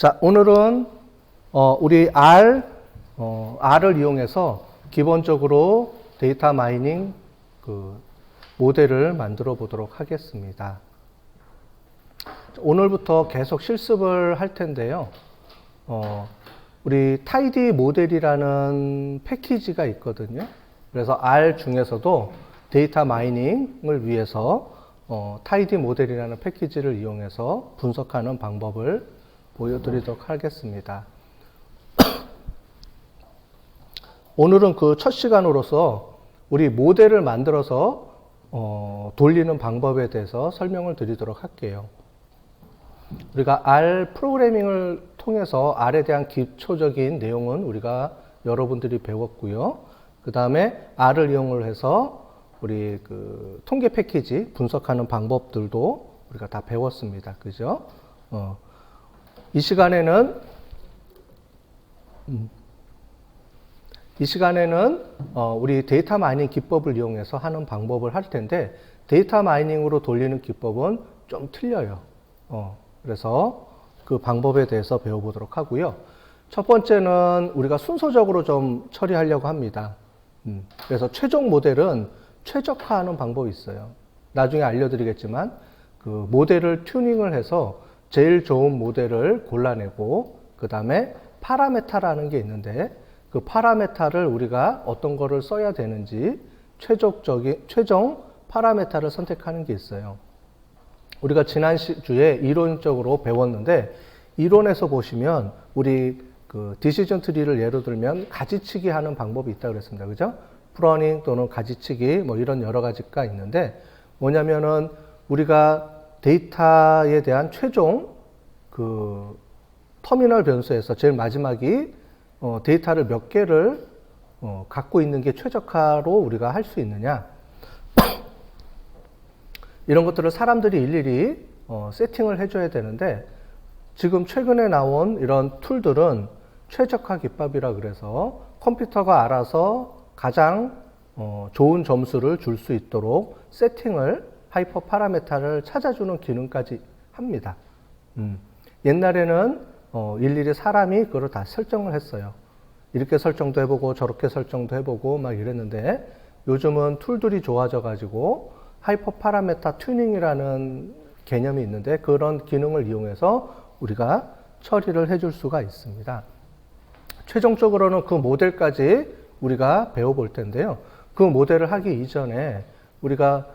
자, 오늘은 우리 R을 이용해서 기본적으로 데이터 마이닝 그 모델을 만들어 보도록 하겠습니다. 오늘부터 계속 실습을 할 텐데요. 우리 tidy 모델이라는 패키지가 있거든요. 그래서 R 중에서도 데이터 마이닝을 위해서 tidy 모델이라는 패키지를 이용해서 분석하는 방법을 보여드리도록 하겠습니다. 오늘은 그 첫 시간으로서 우리 모델을 만들어서 돌리는 방법에 대해서 설명을 드리도록 할게요. 우리가 R 프로그래밍을 통해서 R에 대한 기초적인 내용은 우리가 여러분들이 배웠고요. 그 다음에 R을 이용을 해서 우리 그 통계 패키지 분석하는 방법들도 우리가 다 배웠습니다. 그죠? 이 시간에는 우리 데이터 마이닝 기법을 이용해서 하는 방법을 할 텐데, 데이터 마이닝으로 돌리는 기법은 좀 틀려요. 그래서 그 방법에 대해서 배워보도록 하고요. 첫 번째는 우리가 순서적으로 좀 처리하려고 합니다. 그래서 최종 모델은 최적화하는 방법이 있어요. 나중에 알려드리겠지만 그 모델을 튜닝을 해서 제일 좋은 모델을 골라내고, 그 다음에 파라메타라는 게 있는데 그 파라메타를 우리가 어떤 거를 써야 되는지 최종 파라메타를 선택하는 게 있어요. 우리가 지난 주에 이론적으로 배웠는데, 이론에서 보시면 우리 그 디시전 트리를 예로 들면 가지치기 하는 방법이 있다고 그랬습니다. 그죠? 프로닝 또는 가지치기 뭐 이런 여러 가지가 있는데, 뭐냐면은 우리가 데이터에 대한 최종 그 터미널 변수에서 제일 마지막이 데이터를 몇 개를 갖고 있는 게 최적화로 우리가 할 수 있느냐, 이런 것들을 사람들이 일일이 세팅을 해줘야 되는데, 지금 최근에 나온 이런 툴들은 최적화 기법이라 그래서 컴퓨터가 알아서 가장 좋은 점수를 줄 수 있도록 세팅을, 하이퍼 파라메타를 찾아주는 기능까지 합니다. 옛날에는 일일이 사람이 그걸 다 설정을 했어요. 이렇게 설정도 해보고 저렇게 설정도 해보고 막 이랬는데, 요즘은 툴들이 좋아져 가지고 하이퍼 파라메타 튜닝이라는 개념이 있는데, 그런 기능을 이용해서 우리가 처리를 해줄 수가 있습니다. 최종적으로는 그 모델까지 우리가 배워볼 텐데요. 그 모델을 하기 이전에 우리가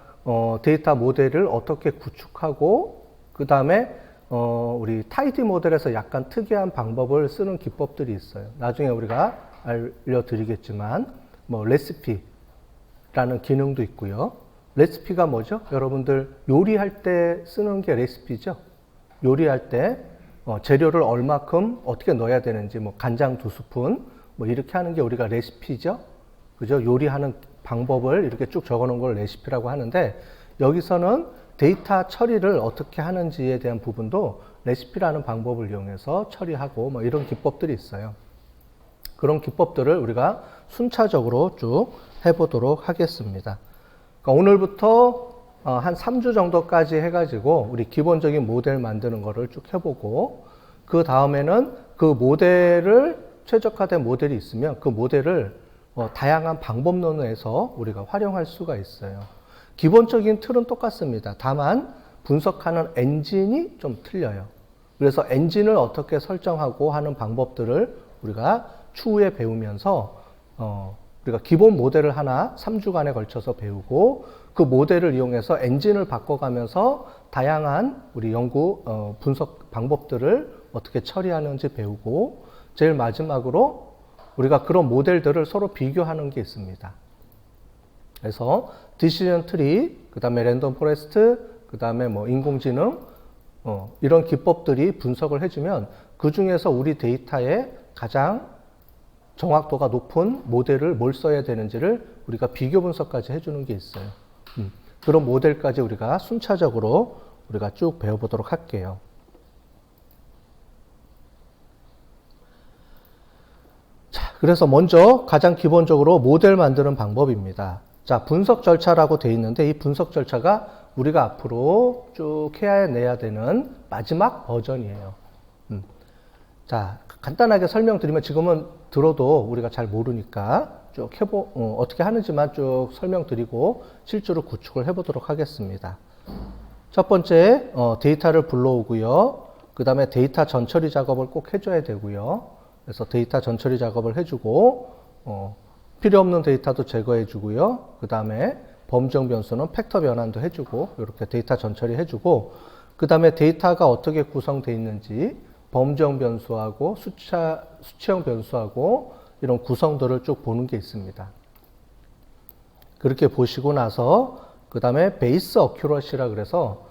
데이터 모델을 어떻게 구축하고, 그 다음에 우리 타이디 모델에서 약간 특이한 방법을 쓰는 기법들이 있어요. 나중에 우리가 알려드리겠지만, 뭐 레시피라는 기능도 있고요. 레시피가 뭐죠? 여러분들 요리할 때 쓰는 게 레시피죠. 요리할 때 재료를 얼마큼 어떻게 넣어야 되는지, 뭐 간장 2스푼 뭐 이렇게 하는 게 우리가 레시피죠. 그죠? 요리하는 방법을 이렇게 쭉 적어 놓은 걸 레시피라고 하는데, 여기서는 데이터 처리를 어떻게 하는지에 대한 부분도 레시피라는 방법을 이용해서 처리하고 뭐 이런 기법들이 있어요. 그런 기법들을 우리가 순차적으로 쭉 해보도록 하겠습니다. 그러니까 오늘부터 한 3주 정도까지 해가지고 우리 기본적인 모델 만드는 거를 쭉 해보고, 그 다음에는 그 모델을 최적화된 모델이 있으면 그 모델을 다양한 방법론에서 우리가 활용할 수가 있어요. 기본적인 틀은 똑같습니다. 다만 분석하는 엔진이 좀 틀려요. 그래서 엔진을 어떻게 설정하고 하는 방법들을 우리가 추후에 배우면서 우리가 기본 모델을 하나 3주간에 걸쳐서 배우고, 그 모델을 이용해서 엔진을 바꿔가면서 다양한 우리 연구 분석 방법들을 어떻게 처리하는지 배우고, 제일 마지막으로 우리가 그런 모델들을 서로 비교하는 게 있습니다. 그래서 디시전 트리, 그 다음에 랜덤 포레스트, 그 다음에 뭐 인공지능, 이런 기법들이 분석을 해주면 그 중에서 우리 데이터에 가장 정확도가 높은 모델을 뭘 써야 되는지를 우리가 비교 분석까지 해주는 게 있어요. 그런 모델까지 우리가 순차적으로 우리가 쭉 배워보도록 할게요. 자, 그래서 먼저 가장 기본적으로 모델 만드는 방법입니다. 자, 분석 절차라고 되어 있는데, 이 분석 절차가 우리가 앞으로 쭉 해내야 되는 마지막 버전이에요. 자, 간단하게 설명드리면 지금은 들어도 우리가 잘 모르니까 쭉 어떻게 하는지만 쭉 설명드리고 실제로 구축을 해보도록 하겠습니다. 첫 번째, 데이터를 불러오고요. 그 다음에 데이터 전처리 작업을 꼭 해줘야 되고요. 그래서 데이터 전처리 작업을 해주고, 필요 없는 데이터도 제거해주고요. 그 다음에 범정 변수는 팩터 변환도 해주고, 이렇게 데이터 전처리 해주고, 그 다음에 데이터가 어떻게 구성되어 있는지, 범정 변수하고 수치형 변수하고 이런 구성들을 쭉 보는 게 있습니다. 그렇게 보시고 나서 그 다음에 베이스 어큐러시라 그래서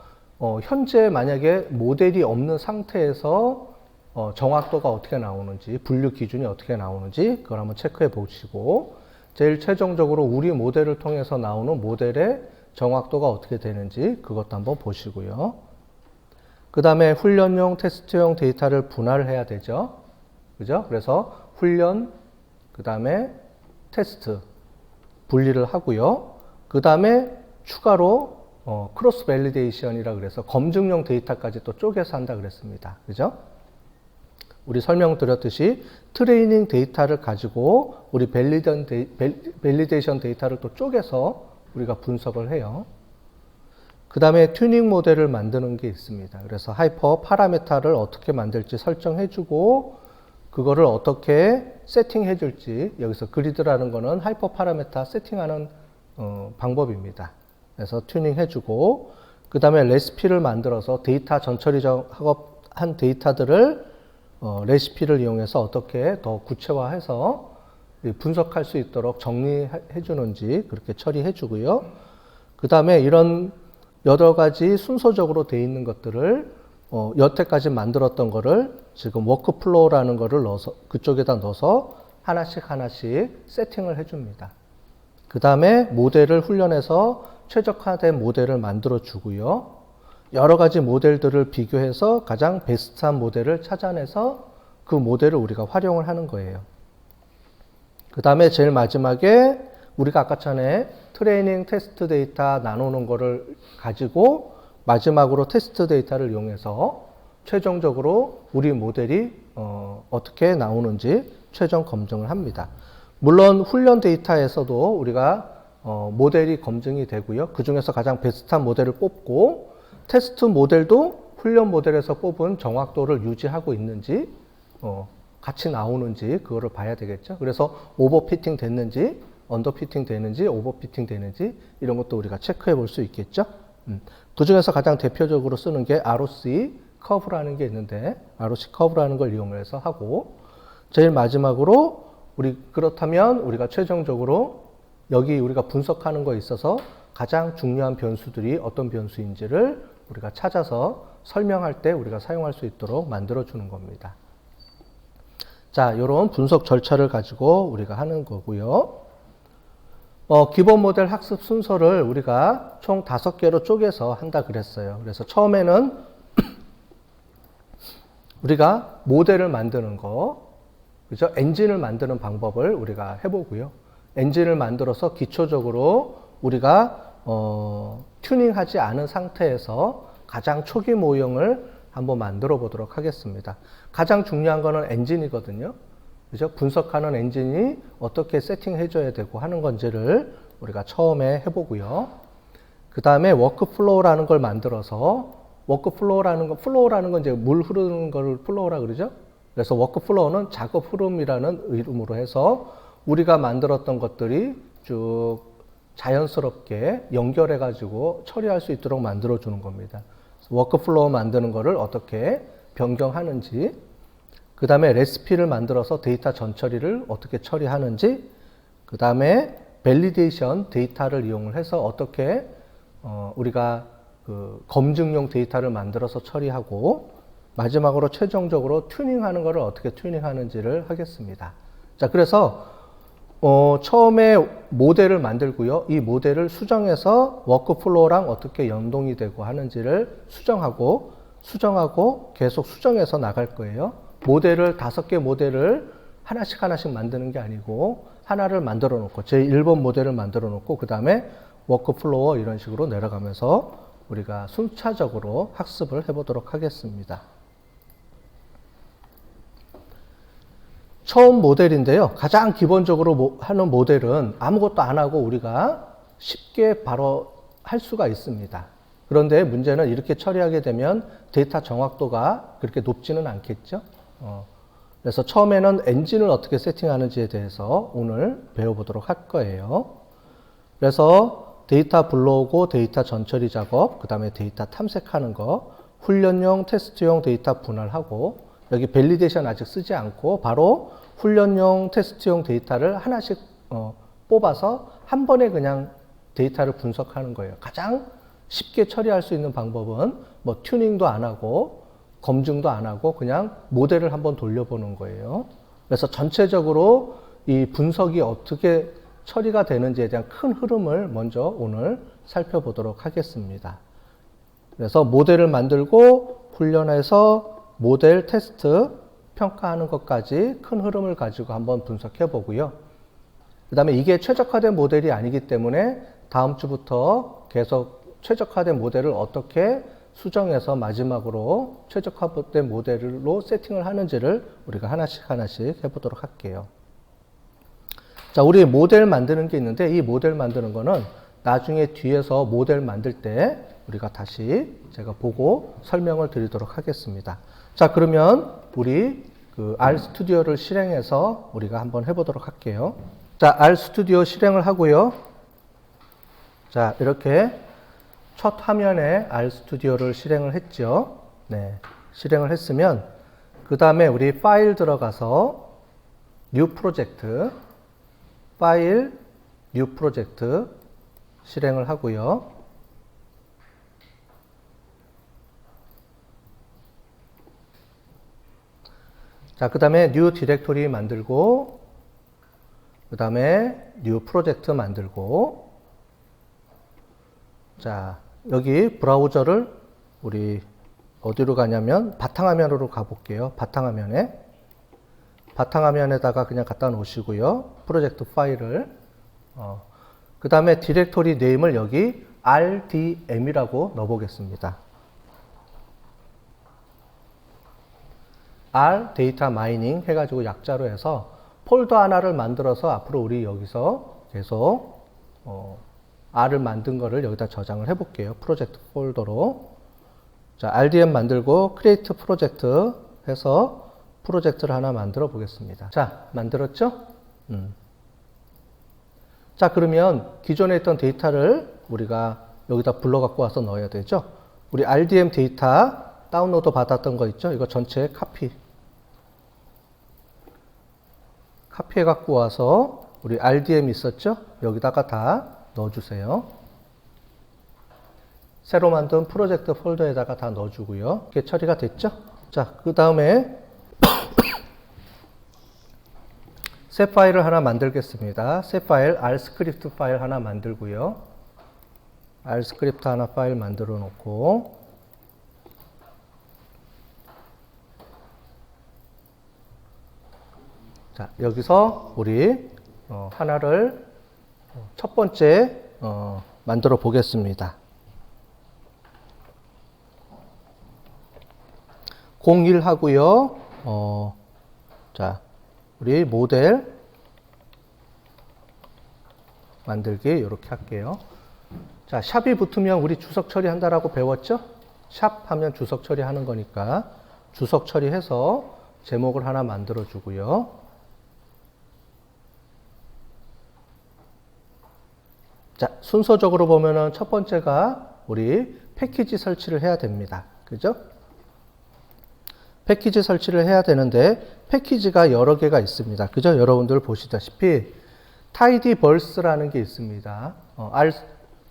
현재 만약에 모델이 없는 상태에서 정확도가 어떻게 나오는지, 분류 기준이 어떻게 나오는지 그걸 한번 체크해 보시고, 제일 최종적으로 우리 모델을 통해서 나오는 모델의 정확도가 어떻게 되는지 그것도 한번 보시고요. 그 다음에 훈련용, 테스트용 데이터를 분할을 해야 되죠. 그죠? 그래서 훈련, 그 다음에 테스트 분리를 하고요. 그 다음에 추가로 크로스 밸리데이션이라 그래서 검증용 데이터까지 또 쪼개서 한다 그랬습니다. 그죠? 우리 설명드렸듯이 트레이닝 데이터를 가지고 우리 밸리데이션 데이터를 또 쪼개서 우리가 분석을 해요. 그 다음에 튜닝 모델을 만드는 게 있습니다. 그래서 하이퍼 파라메타를 어떻게 만들지 설정해주고 그거를 어떻게 세팅해줄지, 여기서 그리드라는 거는 하이퍼 파라메타 세팅하는 방법입니다. 그래서 튜닝해주고, 그 다음에 레시피를 만들어서 데이터 전처리 작업한 데이터들을 레시피를 이용해서 어떻게 더 구체화해서 분석할 수 있도록 정리해주는지 그렇게 처리해주고요. 그 다음에 이런 여러 가지 순서적으로 되어 있는 것들을 여태까지 만들었던 거를 지금 워크플로우라는 거를 넣어서 그쪽에다 넣어서 하나씩 세팅을 해줍니다. 그 다음에 모델을 훈련해서 최적화된 모델을 만들어 주고요. 여러 가지 모델들을 비교해서 가장 베스트한 모델을 찾아내서 그 모델을 우리가 활용을 하는 거예요. 그 다음에 제일 마지막에 우리가 아까 전에 트레이닝 테스트 데이터 나누는 거를 가지고 마지막으로 테스트 데이터를 이용해서 최종적으로 우리 모델이 어떻게 나오는지 최종 검증을 합니다. 물론 훈련 데이터에서도 우리가 모델이 검증이 되고요. 그 중에서 가장 베스트한 모델을 뽑고 테스트 모델도 훈련 모델에서 뽑은 정확도를 유지하고 있는지 같이 나오는지 그거를 봐야 되겠죠. 그래서 오버피팅 됐는지 언더피팅 되는지 오버피팅 되는지 이런 것도 우리가 체크해 볼 수 있겠죠. 그 중에서 가장 대표적으로 쓰는 게 ROC 커브라는 게 있는데 ROC 커브라는 걸 이용해서 하고, 제일 마지막으로 그렇다면 우리가 최종적으로 여기 우리가 분석하는 거에 있어서 가장 중요한 변수들이 어떤 변수인지를 우리가 찾아서 설명할 때 우리가 사용할 수 있도록 만들어 주는 겁니다. 자, 이런 분석 절차를 가지고 우리가 하는 거고요. 기본 모델 학습 순서를 우리가 총 5개로 쪼개서 한다 그랬어요. 그래서 처음에는 우리가 모델을 만드는 거, 그죠? 엔진을 만드는 방법을 우리가 해보고요. 엔진을 만들어서 기초적으로 우리가 튜닝하지 않은 상태에서 가장 초기 모형을 한번 만들어 보도록 하겠습니다. 가장 중요한 거는 엔진이거든요. 그죠? 분석하는 엔진이 어떻게 세팅해줘야 되고 하는 건지를 우리가 처음에 해보고요. 그 다음에 워크플로우라는 걸 만들어서, 플로우라는 건 이제 물 흐르는 걸 플로우라 그러죠? 그래서 워크플로우는 작업 흐름이라는 이름으로 해서 우리가 만들었던 것들이 쭉 자연스럽게 연결해가지고 처리할 수 있도록 만들어주는 겁니다. 워크플로우 만드는 거를 어떻게 변경하는지, 그 다음에 레시피를 만들어서 데이터 전처리를 어떻게 처리하는지, 그 다음에 밸리데이션 데이터를 이용을 해서 어떻게 우리가 그 검증용 데이터를 만들어서 처리하고, 마지막으로 최종적으로 튜닝하는 거를 어떻게 튜닝하는지를 하겠습니다. 자, 그래서 처음에 모델을 만들고요. 이 모델을 수정해서 워크플로우랑 어떻게 연동이 되고 하는지를 수정하고 계속 수정해서 나갈 거예요. 모델을 5개 모델을 하나씩 만드는 게 아니고 하나를 만들어 놓고 제1번 모델을 만들어 놓고 그 다음에 워크플로우 이런 식으로 내려가면서 우리가 순차적으로 학습을 해보도록 하겠습니다. 처음 모델인데요. 가장 기본적으로 하는 모델은 아무것도 안 하고 우리가 쉽게 바로 할 수가 있습니다. 그런데 문제는 이렇게 처리하게 되면 데이터 정확도가 그렇게 높지는 않겠죠. 그래서 처음에는 엔진을 어떻게 세팅하는지에 대해서 오늘 배워보도록 할 거예요. 그래서 데이터 불러오고 데이터 전처리 작업, 그 다음에 데이터 탐색하는 거, 훈련용, 테스트용 데이터 분할하고, 여기 밸리데이션 아직 쓰지 않고 바로 훈련용, 테스트용 데이터를 하나씩 뽑아서 한 번에 그냥 데이터를 분석하는 거예요. 가장 쉽게 처리할 수 있는 방법은 뭐 튜닝도 안 하고 검증도 안 하고 그냥 모델을 한번 돌려보는 거예요. 그래서 전체적으로 이 분석이 어떻게 처리가 되는지에 대한 큰 흐름을 먼저 오늘 살펴보도록 하겠습니다. 그래서 모델을 만들고 훈련해서 모델 테스트 평가하는 것까지 큰 흐름을 가지고 한번 분석해 보고요. 그 다음에 이게 최적화된 모델이 아니기 때문에 다음 주부터 계속 최적화된 모델을 어떻게 수정해서 마지막으로 최적화된 모델로 세팅을 하는지를 우리가 하나씩 해보도록 할게요. 자, 우리 모델 만드는 게 있는데 이 모델 만드는 거는 나중에 뒤에서 모델 만들 때 우리가 다시 제가 보고 설명을 드리도록 하겠습니다. 자, 그러면 우리 그 RStudi오를 실행해서 우리가 한번 해보도록 할게요. 자, RStudio 실행을 하고요. 자, 이렇게 첫 화면에 RStudio를 실행을 했죠. 네, 실행을 했으면 그 다음에 우리 파일 들어가서 New Project, 파일, New Project 실행을 하고요. 자, 그 다음에 New Directory 만들고 그 다음에 New Project 만들고 자, 여기 브라우저를 우리 어디로 가냐면 바탕화면으로 가볼게요. 바탕화면에다가 그냥 갖다 놓으시고요. 프로젝트 파일을 그 다음에 디렉토리 네임을 여기 RDM이라고 넣어보겠습니다. R 데이터 마이닝 해가지고 약자로 해서 폴더 하나를 만들어서 앞으로 우리 여기서 계속 R을 만든 거를 여기다 저장을 해볼게요. 프로젝트 폴더로. 자, RDM 만들고 create 프로젝트 해서 프로젝트를 하나 만들어 보겠습니다. 자, 만들었죠? 자, 그러면 기존에 있던 데이터를 우리가 여기다 불러 갖고 와서 넣어야 되죠? 우리 RDM 데이터 다운로드 받았던 거 있죠? 이거 전체 카피해 갖고 와서 우리 RDM 있었죠? 여기다가 다 넣어주세요. 새로 만든 프로젝트 폴더에다가 다 넣어주고요. 이게 처리가 됐죠? 자, 그 다음에 새 파일을 하나 만들겠습니다. 새 파일, Rscript 파일 하나 만들고요. Rscript 하나 파일 만들어 놓고 자, 여기서 우리 하나를 첫 번째 만들어 보겠습니다. 01 하고요. 자, 우리 모델 만들기 이렇게 할게요. 자, 샵이 붙으면 우리 주석 처리한다라고 배웠죠? 샵 하면 주석 처리하는 거니까 주석 처리해서 제목을 하나 만들어 주고요. 자, 순서적으로 보면은 첫 번째가 우리 패키지 설치를 해야 됩니다. 그죠? 패키지 설치를 해야 되는데 패키지가 여러 개가 있습니다. 그죠? 여러분들 보시다시피 tidyverse라는 게 있습니다.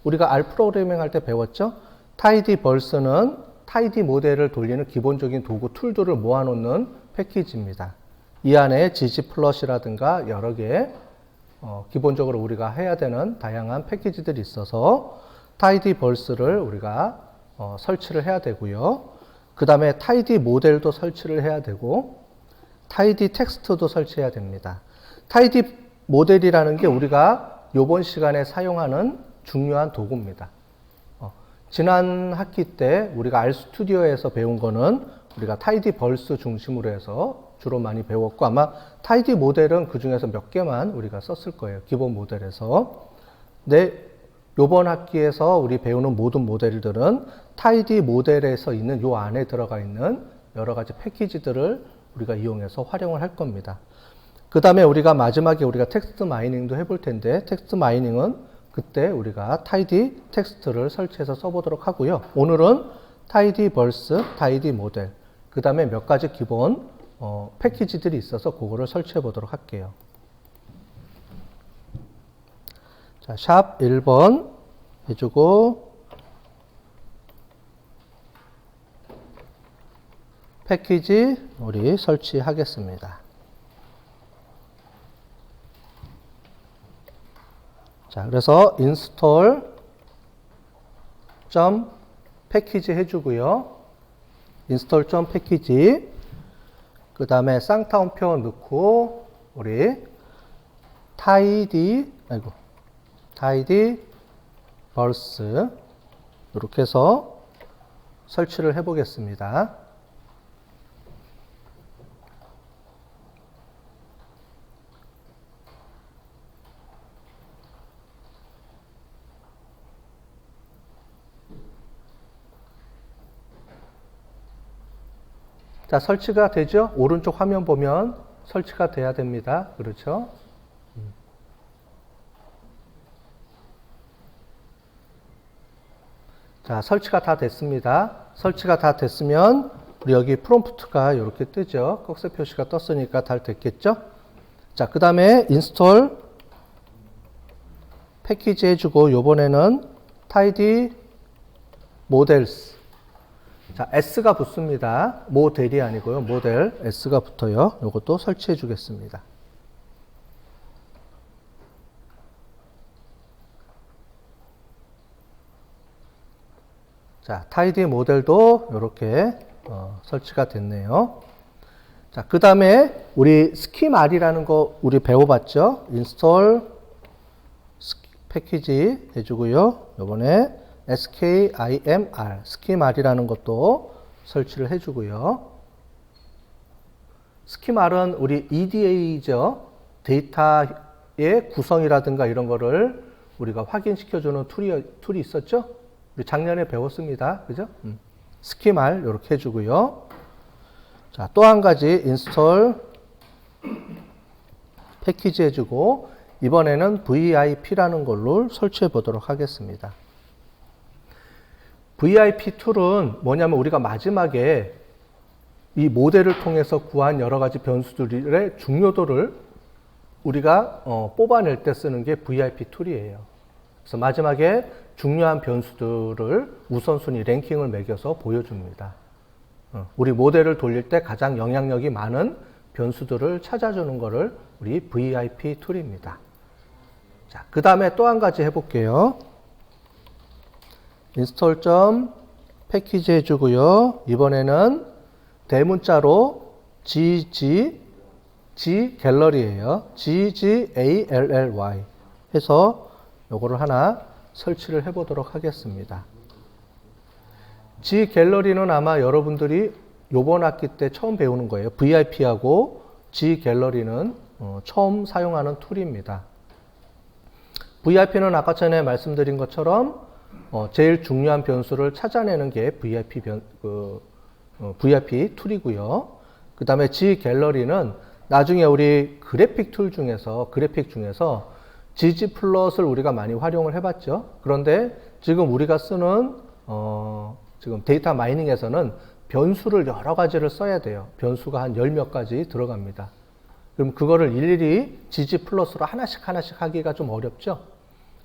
우리가 R 프로그래밍 할 때 배웠죠? tidyverse는 tidy 모델을 돌리는 기본적인 도구 툴들을 모아놓는 패키지입니다. 이 안에 ggplot이라든가 여러 개 기본적으로 우리가 해야 되는 다양한 패키지들이 있어서 tidyverse를 우리가 설치를 해야 되고요. 그 다음에 tidy 모델도 설치를 해야 되고 tidy 텍스트도 설치해야 됩니다. tidy 모델이라는 게 우리가 이번 시간에 사용하는 중요한 도구입니다. 지난 학기 때 우리가 RStudio에서 배운 거는 우리가 타이디 벌스 중심으로 해서 주로 많이 배웠고 아마 타이디 모델은 그 중에서 몇 개만 우리가 썼을 거예요. 기본 모델에서. 근데 요번 학기에서 우리 배우는 모든 모델들은 타이디 모델에서 있는 요 안에 들어가 있는 여러 가지 패키지들을 우리가 이용해서 활용을 할 겁니다. 그 다음에 우리가 마지막에 우리가 텍스트 마이닝도 해볼 텐데 텍스트 마이닝은 그때 우리가 타이디 텍스트를 설치해서 써보도록 하고요. 오늘은 타이디 벌스, 타이디 모델, 그 다음에 몇 가지 기본 패키지들이 있어서 그거를 설치해 보도록 할게요. 자, 샵 1번 해주고 패키지 우리 설치하겠습니다. 자, 그래서 install 패키지 해주고요. install 패키지 그 다음에 쌍따옴표 넣고 우리 타이디 벌스 이렇게 해서 설치를 해 보겠습니다. 자, 설치가 되죠? 오른쪽 화면 보면 설치가 돼야 됩니다. 그렇죠? 자, 설치가 다 됐습니다. 설치가 다 됐으면 우리 여기 프롬프트가 이렇게 뜨죠. 꺽쇠 표시가 떴으니까 다 됐겠죠? 자, 그 다음에 인스톨 패키지 해주고 요번에는 타이디 모델스. 자, S가 붙습니다. 모델이 아니고요. 모델 S가 붙어요. 요것도 설치해 주겠습니다. 자, 타이디 모델도 이렇게 설치가 됐네요. 자, 그 다음에 우리 스키말이라는 거 우리 배워봤죠? 인스톨 패키지 해주고요. 요번에 skimr, 스키말이라는 것도 설치를 해주고요. 스키말은 우리 EDA죠. 데이터의 구성이라든가 이런 거를 우리가 확인시켜주는 툴이 있었죠? 우리 작년에 배웠습니다. 그죠? 스키말 이렇게 해주고요. 자, 또 한 가지 인스톨 패키지 해주고 이번에는 VIP라는 걸로 설치해 보도록 하겠습니다. VIP 툴은 뭐냐면 우리가 마지막에 이 모델을 통해서 구한 여러 가지 변수들의 중요도를 우리가 뽑아낼 때 쓰는 게 VIP 툴이에요. 그래서 마지막에 중요한 변수들을 우선순위 랭킹을 매겨서 보여줍니다. 우리 모델을 돌릴 때 가장 영향력이 많은 변수들을 찾아주는 것을 우리 VIP 툴입니다. 자, 그 다음에 또 한 가지 해볼게요. 인스톨 패키지 해주고요. 이번에는 대문자로 G 갤러리예요. GGALLY 해서 요거를 하나 설치를 해보도록 하겠습니다. G 갤러리는 아마 여러분들이 요번 학기 때 처음 배우는 거예요. VIP하고 G 갤러리는 처음 사용하는 툴입니다. VIP는 아까 전에 말씀드린 것처럼 제일 중요한 변수를 찾아내는 게 VIP 툴이고요. 그 다음에 G 갤러리는 나중에 우리 그래픽 중에서 GG 플롯을 우리가 많이 활용을 해봤죠. 그런데 지금 우리가 쓰는 지금 데이터 마이닝에서는 변수를 여러 가지를 써야 돼요. 변수가 한 10몇 가지 들어갑니다. 그럼 그거를 일일이 GG 플러스로 하나씩 하기가 좀 어렵죠.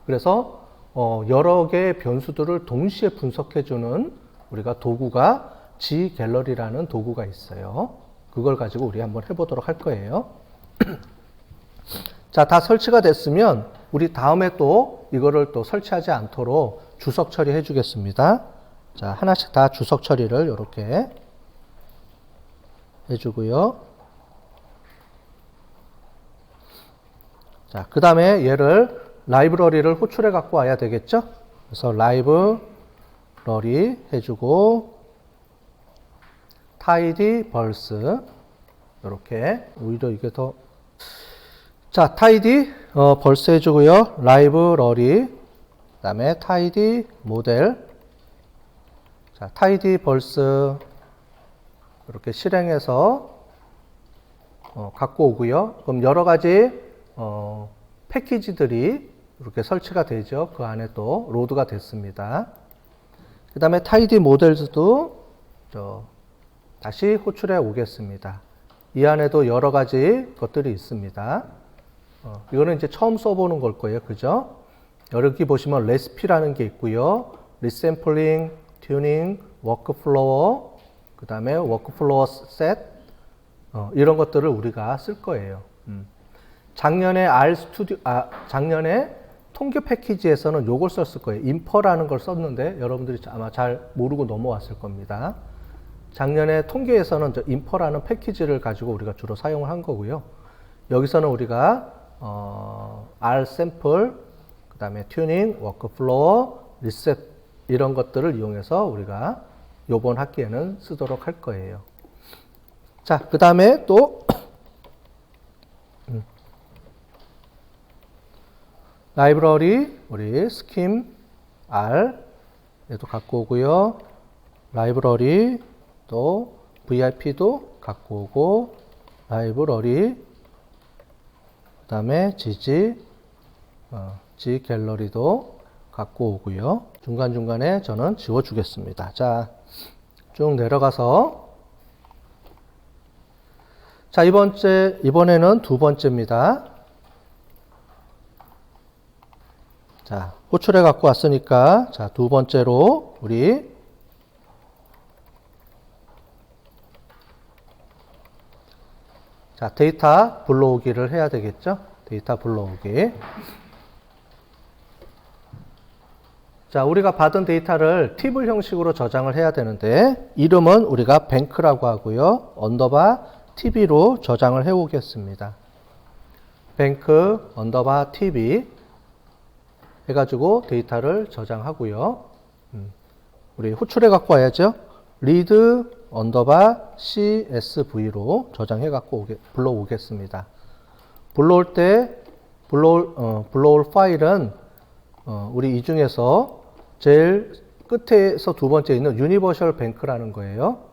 그래서 여러 개의 변수들을 동시에 분석해주는 우리가 도구가 G 갤러리라는 도구가 있어요. 그걸 가지고 우리 한번 해보도록 할 거예요. 자, 다 설치가 됐으면 우리 다음에 또 이거를 또 설치하지 않도록 주석 처리해 주겠습니다. 자, 하나씩 다 주석 처리를 이렇게 해주고요. 자, 그 다음에 얘를 라이브러리를 호출해 갖고 와야 되겠죠? 그래서 라이브러리 해주고 tidy 벌스 이렇게 오히려 이게 더 자, tidy 벌스 해주고요. 라이브러리 그다음에 tidy 모델 자, tidy 벌스 이렇게 실행해서 갖고 오고요. 그럼 여러 가지 패키지들이 이렇게 설치가 되죠. 그 안에 또 로드가 됐습니다. 그 다음에 tidy 모델도 다시 호출해 오겠습니다. 이 안에도 여러 가지 것들이 있습니다. 이거는 이제 처음 써보는 걸 거예요. 그죠? 여기 보시면 레시피라는 게 있고요. 리샘플링, 튜닝, 워크플로어, 그 다음에 워크플로어 셋, 이런 것들을 우리가 쓸 거예요. 작년에 작년에 통계 패키지에서는 요걸 썼을 거예요. 인퍼라는 걸 썼는데 여러분들이 아마 잘 모르고 넘어왔을 겁니다. 작년에 통계에서는 인퍼라는 패키지를 가지고 우리가 주로 사용을 한 거고요. 여기서는 우리가 R 샘플, 그 다음에 튜닝, 워크플로어, 리셋 이런 것들을 이용해서 우리가 이번 학기에는 쓰도록 할 거예요. 자, 그 다음에 또 라이브러리 우리 스킴 R 얘도 갖고 오고요. 라이브러리 또 VIP도 갖고 오고 라이브러리 그 다음에 G 갤러리도 갖고 오고요. 중간중간에 저는 지워주겠습니다. 자, 쭉 내려가서 자, 이번에는 두 번째입니다. 자, 호출해 갖고 왔으니까 자, 두 번째로 우리 자, 데이터 불러오기를 해야 되겠죠? 데이터 불러오기. 자, 우리가 받은 데이터를 팁을 형식으로 저장을 해야 되는데 이름은 우리가 뱅크라고 하고요. 언더바 tb로 저장을 해 오겠습니다. 뱅크 언더바 tb 해가지고 데이터를 저장하고요. 우리 호출해 갖고 와야죠. read 언더바 csv로 저장해 갖고 불러오겠습니다. 불러올 때 불러올 파일은 우리 이 중에서 제일 끝에서 두 번째 있는 유니버셜 뱅크라는 거예요.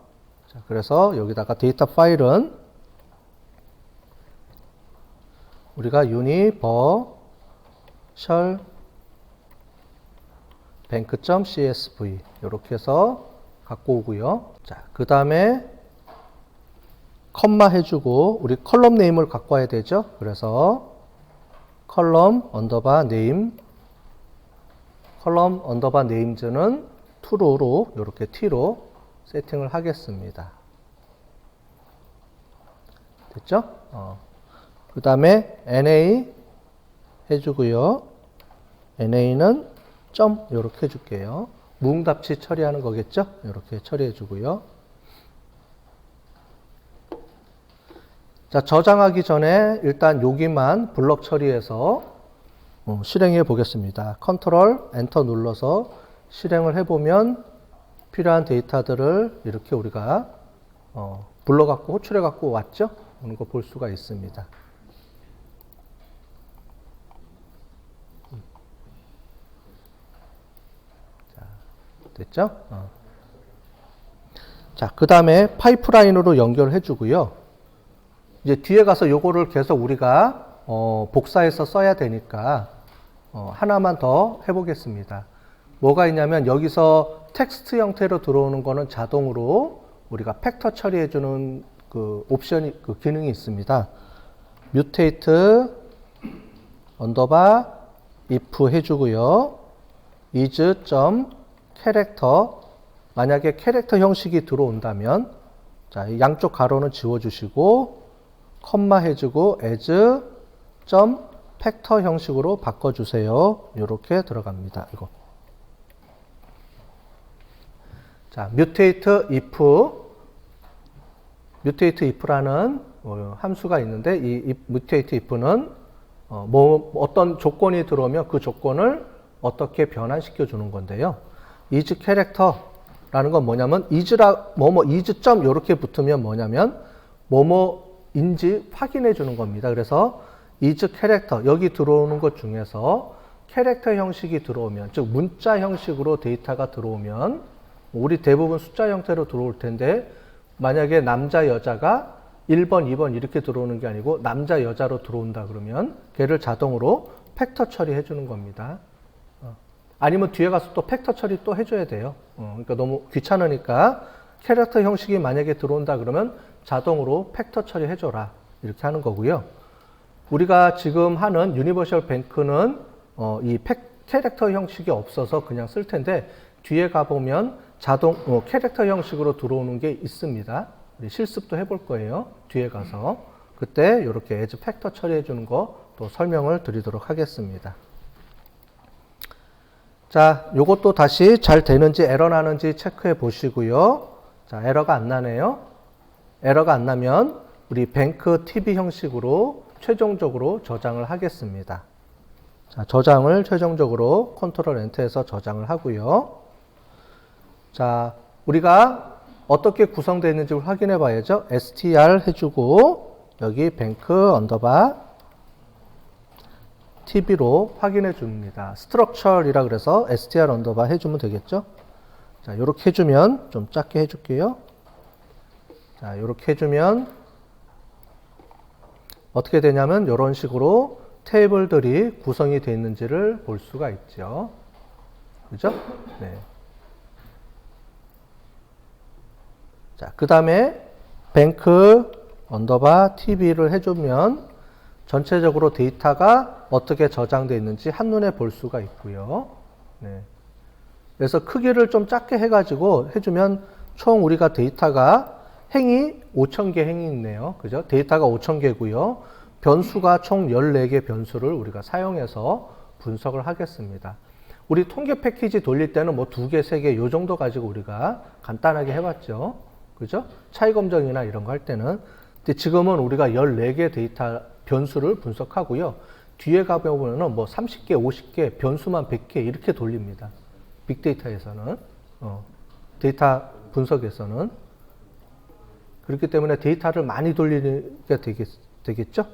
자, 그래서 여기다가 데이터 파일은 우리가 유니버셜 bank.csv 이렇게 해서 갖고 오고요. 자, 그 다음에 컴마 해주고 우리 컬럼 네임을 갖고 와야 되죠. 그래서 컬럼 언더바 네임 컬럼 언더바 네임즈는 true로 이렇게 t로 세팅을 하겠습니다. 됐죠? 그 다음에 na 해주고요. na는 점 이렇게 해줄게요. 무응답치 처리하는 거겠죠? 이렇게 처리해 주고요. 자, 저장하기 전에 일단 여기만 블럭 처리해서 실행해 보겠습니다. 컨트롤 엔터 눌러서 실행을 해보면 필요한 데이터들을 이렇게 우리가 불러갖고 호출해갖고 왔죠? 오는 거 볼 수가 있습니다. 자, 됐죠? 자, 그 다음에 파이프라인으로 연결해 주고요. 이제 뒤에 가서 요거를 계속 우리가 복사해서 써야 되니까 하나만 더 해보겠습니다. 뭐가 있냐면 여기서 텍스트 형태로 들어오는 거는 자동으로 우리가 팩터 처리해주는 그 옵션이 그 기능이 있습니다. mutate 언더바 if 해주고요. is character 만약에 캐릭터 형식이 들어온다면 자, 양쪽 가로는 지워주시고 컴마 해주고 as 팩터 형식으로 바꿔주세요. 이렇게 들어갑니다. 이거. 자, mutate if라는 함수가 있는데 이 mutate if는 어떤 조건이 들어오면 그 조건을 어떻게 변환시켜 주는 건데요. is character 라는 건 뭐냐면 뭐뭐 is.점 이렇게 붙으면 뭐냐면 뭐뭐인지 확인해 주는 겁니다. 그래서 is 캐릭터 여기 들어오는 것 중에서 캐릭터 형식이 들어오면 즉 문자 형식으로 데이터가 들어오면 우리 대부분 숫자 형태로 들어올 텐데 만약에 남자 여자가 1번, 2번 이렇게 들어오는 게 아니고 남자 여자로 들어온다 그러면 걔를 자동으로 팩터 처리해 주는 겁니다. 아니면 뒤에 가서 또 팩터 처리 또 해줘야 돼요. 그러니까 너무 귀찮으니까 캐릭터 형식이 만약에 들어온다 그러면 자동으로 팩터 처리해줘라 이렇게 하는 거고요. 우리가 지금 하는 유니버셜 뱅크는 캐릭터 형식이 없어서 그냥 쓸 텐데 뒤에 가보면 자동 캐릭터 형식으로 들어오는 게 있습니다. 우리 실습도 해볼 거예요. 뒤에 가서 그때 이렇게 as 팩터 처리해 주는 거 또 설명을 드리도록 하겠습니다. 자, 요것도 다시 잘 되는지 에러 나는지 체크해 보시고요. 자, 에러가 안 나네요. 에러가 안 나면 우리 뱅크 TV 형식으로 최종적으로 저장을 하겠습니다. 자, 저장을 최종적으로 컨트롤 엔터에서 저장을 하고요. 자, 우리가 어떻게 구성되어 있는지 확인해 봐야죠. str 해주고 여기 뱅크 언더바 TV로 확인해 줍니다. 스트럭처이라 그래서 str 언더바 해주면 되겠죠. 자, 요렇게 해주면 좀 작게 해줄게요. 자, 요렇게 해주면 어떻게 되냐면 이런 식으로 테이블들이 구성이 되어 있는지를 볼 수가 있죠. 그죠? 네. 자, 그 다음에 뱅크 언더바 TV를 해주면 전체적으로 데이터가 어떻게 저장되어 있는지 한눈에 볼 수가 있고요. 네. 그래서 크기를 좀 작게 해가지고 해주면 총 우리가 데이터가 행이 5,000개 행이 있네요. 그죠? 데이터가 5,000개고요. 변수가 총 14개 변수를 우리가 사용해서 분석을 하겠습니다. 우리 통계 패키지 돌릴 때는 뭐 2개, 3개 요 정도 가지고 우리가 간단하게 해봤죠. 그죠? 차이 검정이나 이런 거 할 때는. 근데 지금은 우리가 14개 데이터 변수를 분석하고요. 뒤에 가보면은 뭐 30개, 50개, 변수만 100개 이렇게 돌립니다. 빅데이터에서는. 데이터 분석에서는. 그렇기 때문에 데이터를 많이 돌리게 되겠죠?